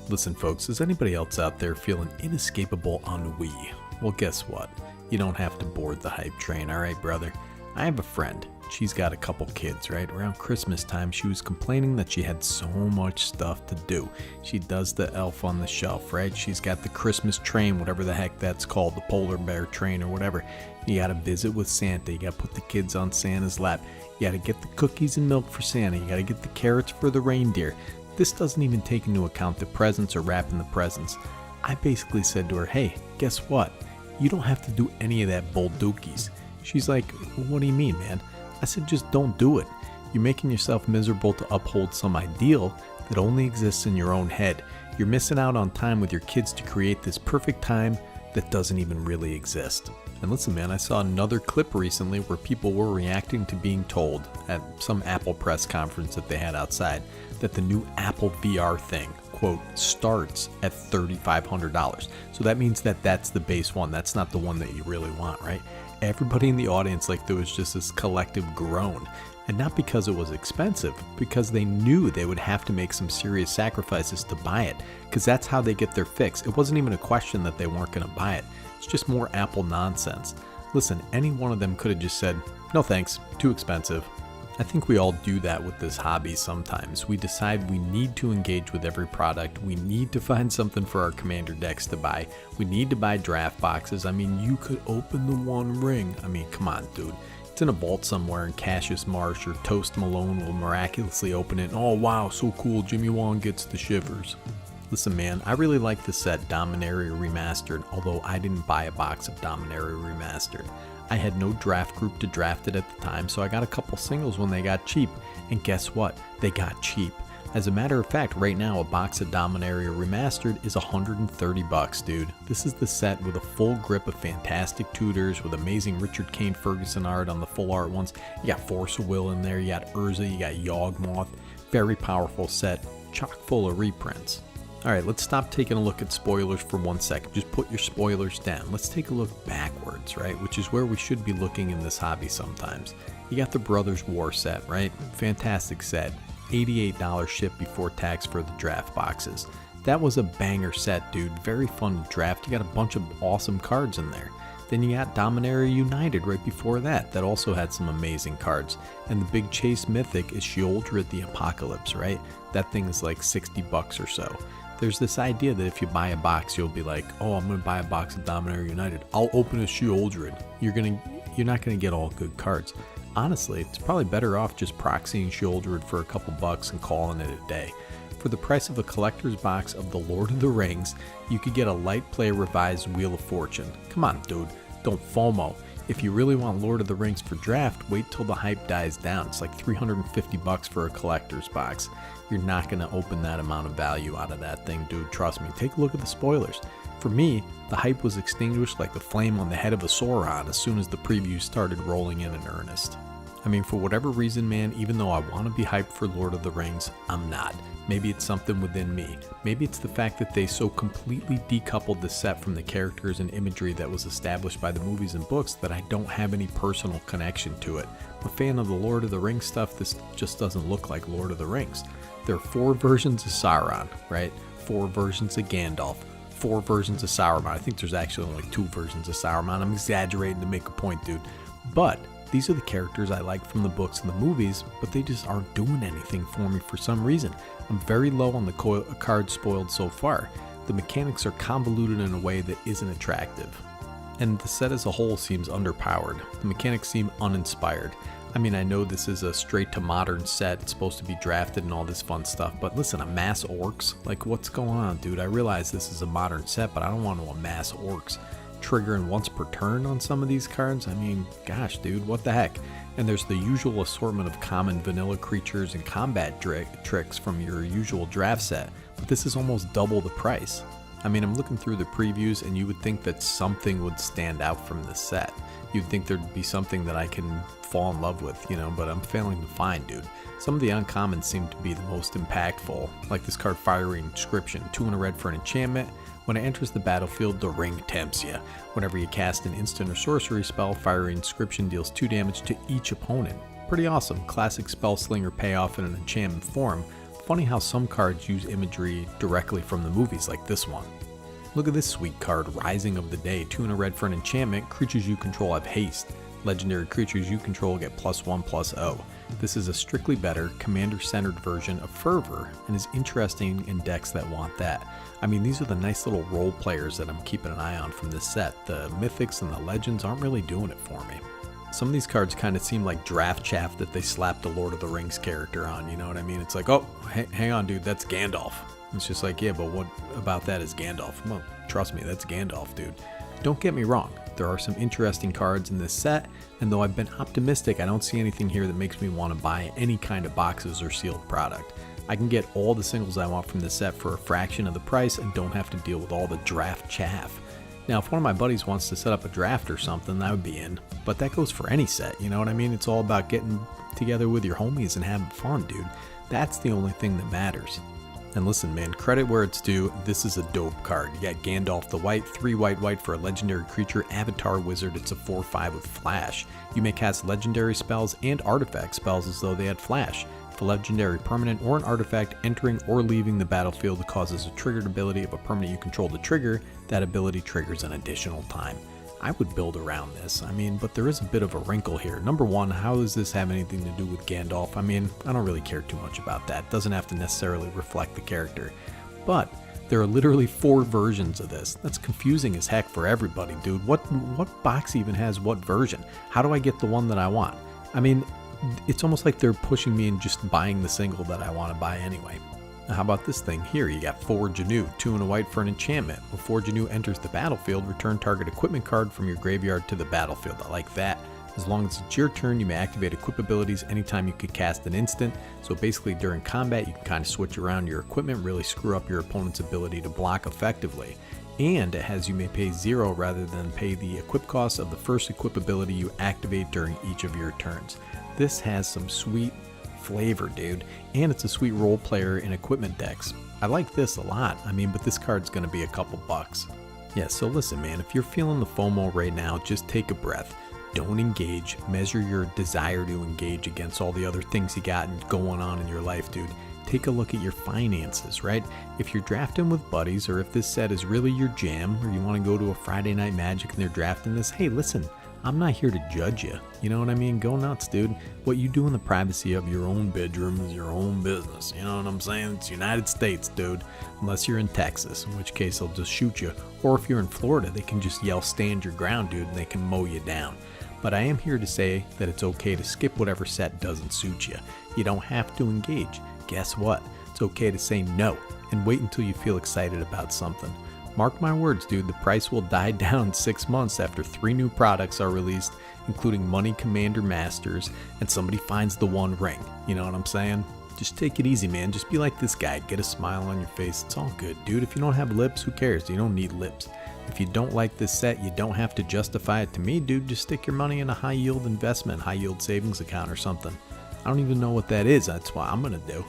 Listen folks, is anybody else out there feeling inescapable ennui? Well, guess what? You don't have to board the hype train, alright brother? I have a friend. She's got a couple kids, right? Around Christmas time, she was complaining that she had so much stuff to do. She does the elf on the shelf, right? She's got the Christmas train, whatever the heck that's called, the polar bear train or whatever. You gotta visit with Santa. You gotta put the kids on Santa's lap. You gotta get the cookies and milk for Santa. You gotta get the carrots for the reindeer. This doesn't even take into account the presents or wrapping the presents. I basically said to her, hey, guess what? You don't have to do any of that bull dookies. She's like, what do you mean, man? I said, just don't do it. You're making yourself miserable to uphold some ideal that only exists in your own head. You're missing out on time with your kids to create this perfect time that doesn't even really exist. And listen, man, I saw another clip recently where people were reacting to being told at some Apple press conference that they had outside that the new Apple VR thing, quote, starts at $3,500. So that means that that's the base one. That's not the one that you really want, right? Everybody in the audience, like there was just this collective groan. And not because it was expensive, because they knew they would have to make some serious sacrifices to buy it, because that's how they get their fix. It wasn't even a question that they weren't going to buy it. It's just more Apple nonsense. Listen, any one of them could have just said, no thanks, too expensive. I think we all do that with this hobby sometimes. We decide we need to engage with every product. We need to find something for our commander decks to buy. We need to buy draft boxes. I mean, you could open the One Ring. I mean, come on, dude. It's in a vault somewhere and Cassius Marsh or Toast Malone will miraculously open it. Oh, wow, so cool. Jimmy Wong gets the shivers. Listen, man, I really like the set Dominaria Remastered, although I didn't buy a box of Dominaria Remastered. I had no draft group to draft it at the time, so I got a couple singles when they got cheap. And guess what? They got cheap. As a matter of fact, right now a box of Dominaria Remastered is $130, dude. This is the set with a full grip of fantastic tutors with amazing Richard Kane Ferguson art on the full art ones. You got Force of Will in there, you got Urza, you got Yawgmoth. Very powerful set, chock full of reprints. Alright, let's stop taking a look at spoilers for 1 second. Just put your spoilers down. Let's take a look backwards, right? Which is where we should be looking in this hobby sometimes. You got the Brothers War set, right? Fantastic set. $88 ship before tax for the draft boxes. That was a banger set, dude. Very fun to draft. You got a bunch of awesome cards in there. Then you got Dominaria United right before that. That also had some amazing cards. And the big chase mythic is Sheoldred the Apocalypse, right? That thing is like $60 or so. There's this idea that if you buy a box, you'll be like, oh, I'm going to buy a box of Dominaria United. I'll open a Sheoldred. You're not going to get all good cards. Honestly, it's probably better off just proxying Sheoldred for a couple bucks and calling it a day. For the price of a collector's box of The Lord of the Rings, you could get a light play revised Wheel of Fortune. Come on, dude. Don't FOMO. If you really want Lord of the Rings for draft, wait till the hype dies down. It's like $350 for a collector's box. You're not going to open that amount of value out of that thing, dude. Trust me. Take a look at the spoilers. For me, the hype was extinguished like the flame on the head of a Sauron as soon as the previews started rolling in earnest. I mean, for whatever reason, man, even though I want to be hyped for Lord of the Rings, I'm not. Maybe it's something within me. Maybe it's the fact that they so completely decoupled the set from the characters and imagery that was established by the movies and books that I don't have any personal connection to it. I'm a fan of the Lord of the Rings stuff. This just doesn't look like Lord of the Rings. There are 4 versions of Sauron, right? 4 versions of Gandalf. 4 versions of Saruman. I think there's actually only 2 versions of Saruman. I'm exaggerating to make a point, dude. But these are the characters I like from the books and the movies, but they just aren't doing anything for me for some reason. I'm very low on the cards spoiled so far. The mechanics are convoluted in a way that isn't attractive. And the set as a whole seems underpowered. The mechanics seem uninspired. I mean, I know this is a straight to modern set, it's supposed to be drafted and all this fun stuff, but listen, amass orcs? Like, what's going on, dude? I realize this is a modern set, but I don't want to amass orcs. Triggering once per turn on some of these cards? I mean, gosh, dude, what the heck? And there's the usual assortment of common vanilla creatures and combat tricks from your usual draft set, but this is almost double the price. I mean, I'm looking through the previews and you would think that something would stand out from this set. You'd think there'd be something that I can fall in love with, you know, but I'm failing to find, dude. Some of the uncommons seem to be the most impactful, like this card Fiery Inscription, 2 and a red for an enchantment. When it enters the battlefield, the ring tempts you. Whenever you cast an instant or sorcery spell, Fiery Inscription deals 2 damage to each opponent. Pretty awesome, classic spell slinger payoff in an enchantment form, funny how some cards use imagery directly from the movies, like this one. Look at this sweet card, Rising of the Day. 2 and a red for an enchantment. Creatures you control have haste. Legendary creatures you control get +1/+0. This is a strictly better, commander-centered version of Fervor, and is interesting in decks that want that. I mean, these are the nice little role players that I'm keeping an eye on from this set. The Mythics and the Legends aren't really doing it for me. Some of these cards kind of seem like draft chaff that they slapped a Lord of the Rings character on, you know what I mean? It's like, oh, hang on, dude, that's Gandalf. It's just like, yeah, but what about that is Gandalf? Well, trust me, that's Gandalf, dude. Don't get me wrong, there are some interesting cards in this set, and though I've been optimistic, I don't see anything here that makes me want to buy any kind of boxes or sealed product. I can get all the singles I want from this set for a fraction of the price and don't have to deal with all the draft chaff. Now, if one of my buddies wants to set up a draft or something, I would be in, but that goes for any set, you know what I mean? It's all about getting together with your homies and having fun, dude. That's the only thing that matters. And listen, man, credit where it's due, this is a dope card. You got Gandalf the White, 3 white for a legendary creature, Avatar Wizard. It's a 4/5 with flash. You may cast legendary spells and artifact spells as though they had flash. If a legendary permanent or an artifact entering or leaving the battlefield causes a triggered ability of a permanent you control to trigger, that ability triggers an additional time. I would build around this. I mean, but there is a bit of a wrinkle here. Number one, how does this have anything to do with Gandalf? I mean, I don't really care too much about that. It doesn't have to necessarily reflect the character. But there are literally 4 versions of this. That's confusing as heck for everybody, dude. What box even has what version? How do I get the one that I want? I mean, it's almost like they're pushing me and just buying the single that I want to buy anyway. Now, how about this thing here? You got Forge Anew, 2 and a white for an enchantment. When Forge Anew enters the battlefield, return target equipment card from your graveyard to the battlefield. I like that. As long as it's your turn, you may activate equip abilities anytime you could cast an instant. So basically during combat, you can kind of switch around your equipment, really screw up your opponent's ability to block effectively. And it has you may pay 0 rather than pay the equip cost of the first equip ability you activate during each of your turns. This has some sweet flavor, dude, and it's a sweet role player in equipment decks. I like this a lot. I mean, but this card's gonna be a couple bucks. Yeah, so listen, man, if you're feeling the FOMO right now, just take a breath. Don't engage. Measure your desire to engage against all the other things you got going on in your life, dude. Take a look at your finances, right? If you're drafting with buddies, or if this set is really your jam, or you want to go to a Friday Night Magic and they're drafting this, hey, listen, I'm not here to judge you. You know what I mean? Go nuts, dude. What you do in the privacy of your own bedroom is your own business. You know what I'm saying? It's United States, dude. Unless you're in Texas, in which case they'll just shoot you. Or if you're in Florida, they can just yell, stand your ground, dude, and they can mow you down. But I am here to say that it's okay to skip whatever set doesn't suit you. You don't have to engage. Guess what? It's okay to say no and wait until you feel excited about something. Mark my words, dude, the price will die down 6 months after 3 new products are released, including Money Commander Masters, and somebody finds the one ring. You know what I'm saying? Just take it easy, man. Just be like this guy. Get a smile on your face. It's all good, dude. If you don't have lips, who cares? You don't need lips. If you don't like this set, you don't have to justify it to me, dude. Just stick your money in a high-yield investment, high-yield savings account or something. I don't even know what that is. That's what I'm going to do.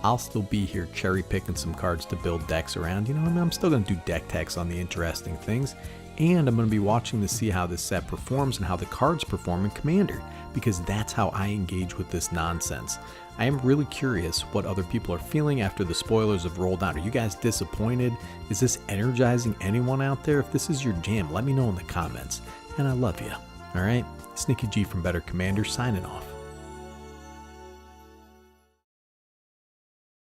I'll still be here cherry picking some cards to build decks around. You know what I mean? I'm still going to do deck techs on the interesting things. And I'm going to be watching to see how this set performs and how the cards perform in Commander, because that's how I engage with this nonsense. I am really curious what other people are feeling after the spoilers have rolled out. Are you guys disappointed? Is this energizing anyone out there? If this is your jam, let me know in the comments. And I love you. Alright? Sneaky G from Better Commander signing off.